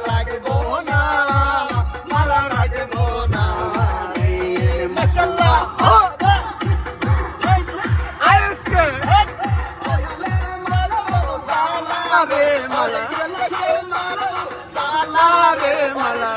লাগবো না, মালা লাগবো না রে। মাশাআল্লাহ আজকে সালা রে মালা, সালা রে মালা